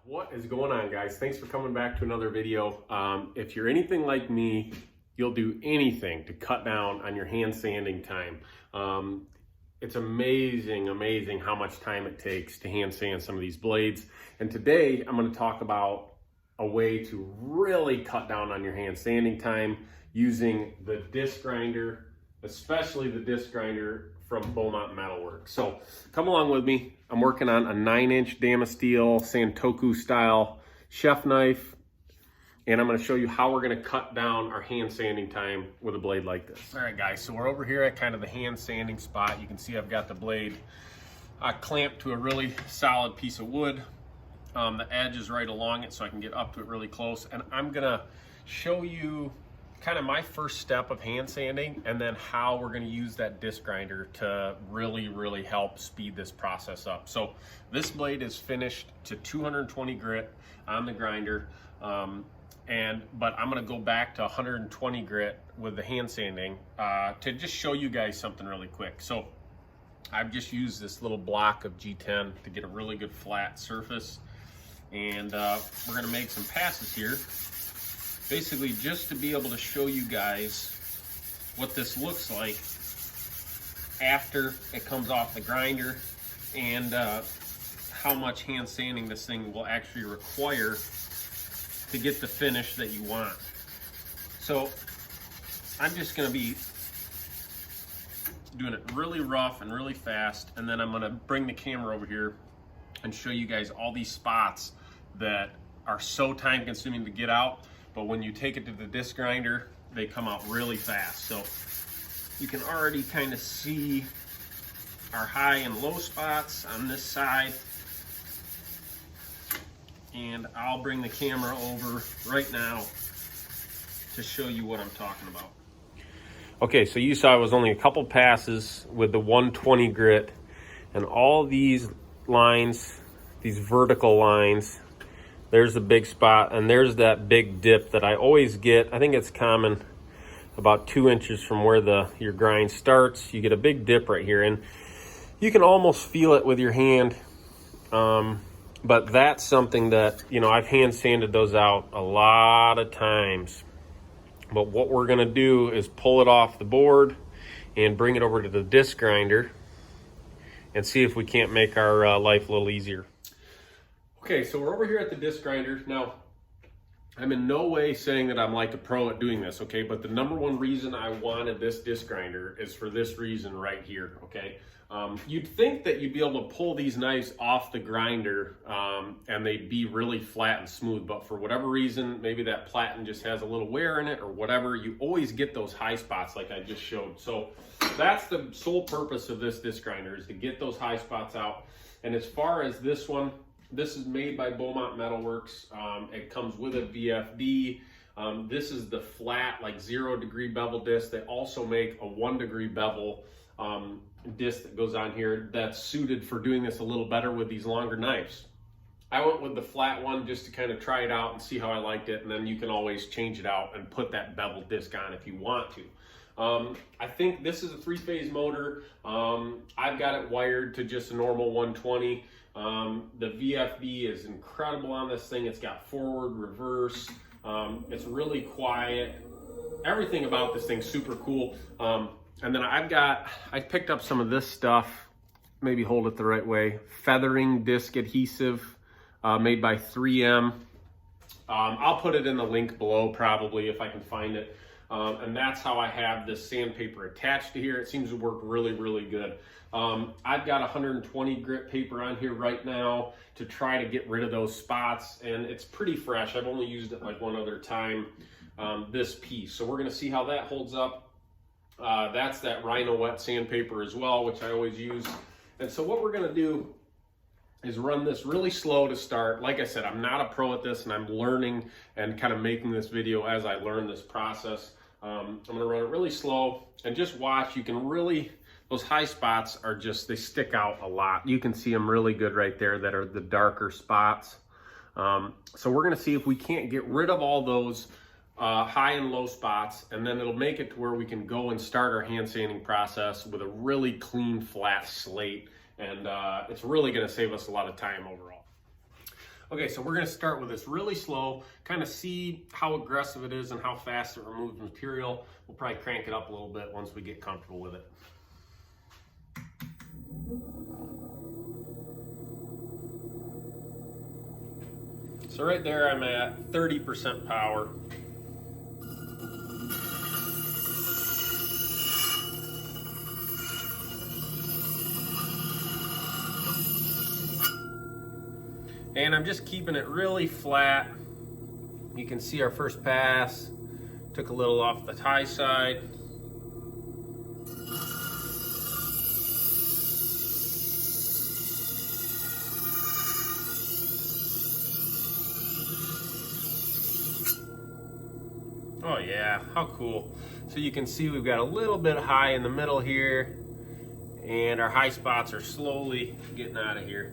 What is going on, guys? Thanks for coming back to another video. If you're anything like me, you'll do anything to cut down on your hand sanding time. It's amazing how much time it takes to hand sand some of these blades. And today I'm going to talk about a way to really cut down on your hand sanding time using the disc grinder, especially the disc grinder from Beaumont Metalworks. So come along with me. I'm working on a 9-inch Damasteel Santoku style chef knife, and I'm going to show you how we're going to cut down our hand sanding time with a blade like this. All right, guys, so we're over here at kind of the hand sanding spot. You can see I've got the blade clamped to a really solid piece of wood. The edge is right along it, so I can get up to it really close. And I'm going to show you kind of my first step of hand sanding, and then how we're going to use that disc grinder to really help speed this process up. So this blade is finished to 220 grit on the grinder, but I'm going to go back to 120 grit with the hand sanding to just show you guys something really quick. So I've just used this little block of G10 to get a really good flat surface, and we're going to make some passes here, basically just to be able to show you guys what this looks like after it comes off the grinder, and how much hand sanding this thing will actually require to get the finish that you want. So I'm just going to be doing it really rough and really fast, and then I'm going to bring the camera over here and show you guys all these spots that are so time consuming to get out, but when you take it to the disc grinder, they come out really fast. So you can already kind of see our high and low spots on this side. And I'll bring the camera over right now to show you what I'm talking about. Okay, so you saw it was only a couple passes with the 120 grit, and all these lines, these vertical lines, there's the big spot, and there's that big dip that I always get. I think it's common about 2 inches from where your grind starts. You get a big dip right here, and you can almost feel it with your hand. But that's something that, I've hand sanded those out a lot of times. But what we're gonna do is pull it off the board and bring it over to the disc grinder and see if we can't make our life a little easier. Okay, so we're over here at the disc grinder. Now, I'm in no way saying that I'm like a pro at doing this, okay? But the number one reason I wanted this disc grinder is for this reason right here, okay? You'd think that you'd be able to pull these knives off the grinder and they'd be really flat and smooth, but for whatever reason, maybe that platen just has a little wear in it or whatever, you always get those high spots like I just showed. So that's the sole purpose of this disc grinder, is to get those high spots out. And as far as this one, this is made by Beaumont Metalworks. It comes with a VFD. This is the flat, like 0-degree bevel disc. They also make a 1-degree bevel disc that goes on here that's suited for doing this a little better with these longer knives. I went with the flat one just to kind of try it out and see how I liked it, and then you can always change it out and put that bevel disc on if you want to. I think this is a 3-phase motor. I've got it wired to just a normal 120. The VFD is incredible on this thing. It's got forward, reverse. It's really quiet. Everything about this thing's super cool. And then I picked up some of this stuff, maybe hold it the right way, feathering disc adhesive made by 3M. I'll put it in the link below probably if I can find it. And that's how I have this sandpaper attached to here. It seems to work really good. I've got 120 grit paper on here right now to try to get rid of those spots, and it's pretty fresh. I've only used it like one other time, this piece. So we're gonna see how that holds up. That's that Rhino wet sandpaper as well, which I always use. And so what we're gonna do is run this really slow to start. Like I said, I'm not a pro at this, and I'm learning and kind of making this video as I learn this process. I'm gonna run it really slow and just watch. You can really, those high spots are just, they stick out a lot. You can see them really good right there that are the darker spots. So we're gonna see if we can't get rid of all those high and low spots, and then it'll make it to where we can go and start our hand sanding process with a really clean, flat slate. And it's really gonna save us a lot of time overall. Okay, so we're gonna start with this really slow, kind of see how aggressive it is and how fast it removes material. We'll probably crank it up a little bit once we get comfortable with it. So right there, I'm at 30% power. And I'm just keeping it really flat. You can see our first pass took a little off the high side. Oh yeah, how cool. So you can see we've got a little bit high in the middle here, and our high spots are slowly getting out of here.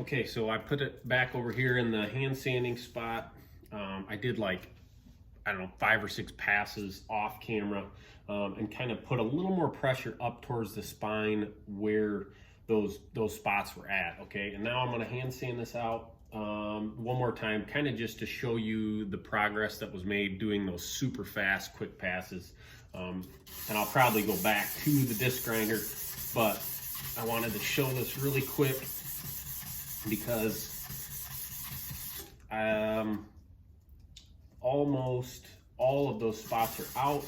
Okay, so I put it back over here in the hand sanding spot. I did like, I don't know, 5 or 6 passes off camera and kind of put a little more pressure up towards the spine where those spots were at, okay? And now I'm gonna hand sand this out one more time, kind of just to show you the progress that was made doing those super fast, quick passes. And I'll probably go back to the disc grinder, but I wanted to show this really quick because almost all of those spots are out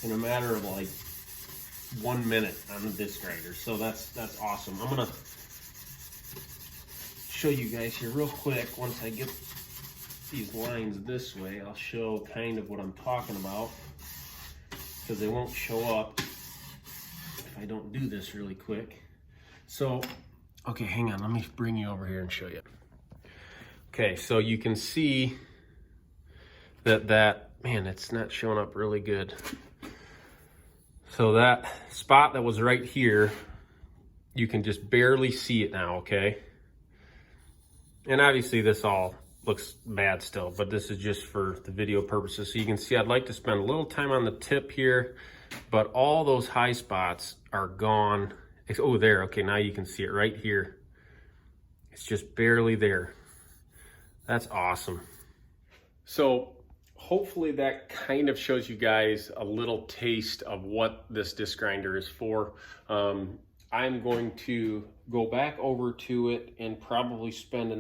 in a matter of like 1 minute on the disc grinder. So that's awesome. I'm gonna show you guys here real quick. Once I get these lines this way, I'll show kind of what I'm talking about, because they won't show up if I don't do this really quick. So okay, hang on, let me bring you over here and show you. Okay, so you can see that, man, it's not showing up really good. So that spot that was right here, you can just barely see it now, okay? And obviously this all looks bad still, but this is just for the video purposes. So you can see I'd like to spend a little time on the tip here, but all those high spots are gone. Oh, there, okay, now you can see it right here. It's just barely there. That's awesome. So hopefully that kind of shows you guys a little taste of what this disc grinder is for. I'm going to go back over to it and probably spend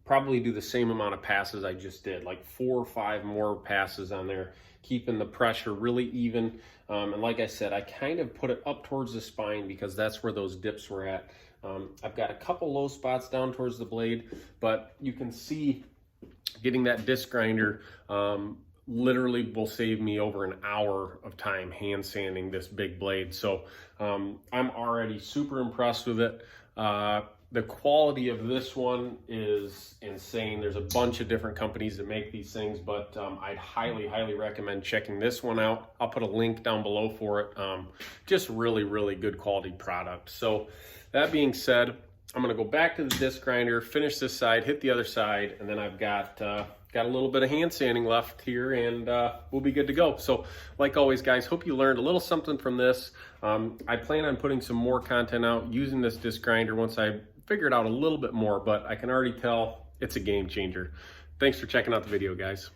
probably do the same amount of passes I just did, like 4 or 5 more passes on there, keeping the pressure really even. And like I said, I kind of put it up towards the spine because that's where those dips were at. I've got a couple low spots down towards the blade, but you can see getting that disc grinder literally will save me over an hour of time hand sanding this big blade. So I'm already super impressed with it. The quality of this one is insane. There's a bunch of different companies that make these things, but I'd highly, highly recommend checking this one out. I'll put a link down below for it. Just really, really good quality product. So that being said, I'm gonna go back to the disc grinder, finish this side, hit the other side, and then I've got a little bit of hand sanding left here, and we'll be good to go. So like always, guys, hope you learned a little something from this. I plan on putting some more content out using this disc grinder once I figure it out a little bit more, but I can already tell it's a game changer. Thanks for checking out the video, guys.